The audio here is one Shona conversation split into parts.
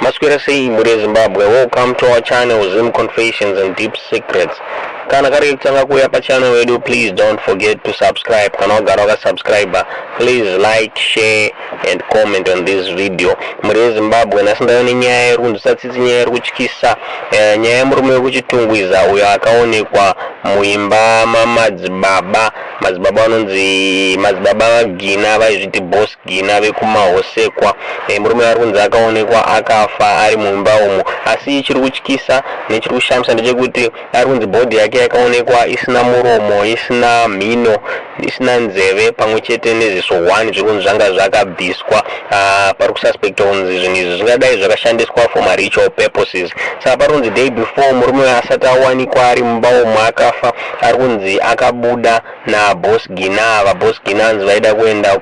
Masquera sei muri Zimbabwe. Welcome to our channel Zim Confessions and Deep Secrets. Kana kari kutanga kuya pa channel wedu, please don't forget to subscribe. Kana garoga subscriber, please like, share and comment on this video. Muri Zimbabwe nasinda ni nyaya rundusatsitsi nyaya ruchikisa nyaya Murume Weku Chitungwiza uyo akaonekwa muimba madzibaba anonzi madzibaba Gina vaizviti boss Gina vekumahosekwa. Murume arunzi akaonekwa akafa ari muimba umo, asi chiri kutyisa nechiri kushamisa ndechekuti arunzi body yake yakaonekwa isina muromo, isina mhino, isina nzeve pamwe chete neziso 1 zvinhu zvanga zvakabviswa. Pari kususpecta kunzi zvinhu izvi zvingadai zvakashandiswa for ritual purposes. Saka parunzi day before murume asati awanikwa ari mumba umo akafa, arunzi akabuda naboss Gina. Boss Gina anzi vaida kuenda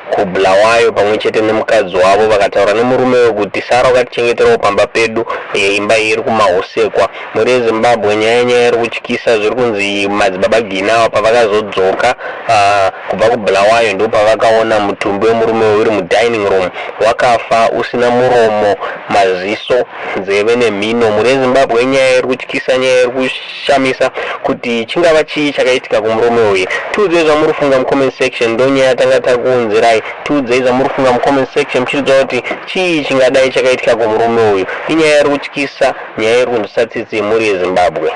kubulawayo pamwe chete nemukadzi wavo, vakataura nemurume wekuti Sara wakatichengeterawo pamba pedu imba iri kumahosekwa. Muri Zimbabwe nyaya iri kutyisa zviri kunzi madzibaba Gina pavakazodzoka kubva kubulawayo ndipo pavakaona mutumbi wemurume uri mudining room wakafa usina muromo, maziso, nzeve nemhino. Muri Zimbabwe nyaya iri kutyisa, nyaya iri kushamisa kuti chingava chii chakaitika kumurume uyu. Tiudzei zvamuri kufunga mucomment section, ndonyaya tanga takuunzirai. Tiudzei zvamuri kufunga mucomment section muchiudza kuti chii chingadai chakaitika kumurume uyu. Inyaya iri kutyisa, nyaya iri kundosatsitsi muri Zimbabwe.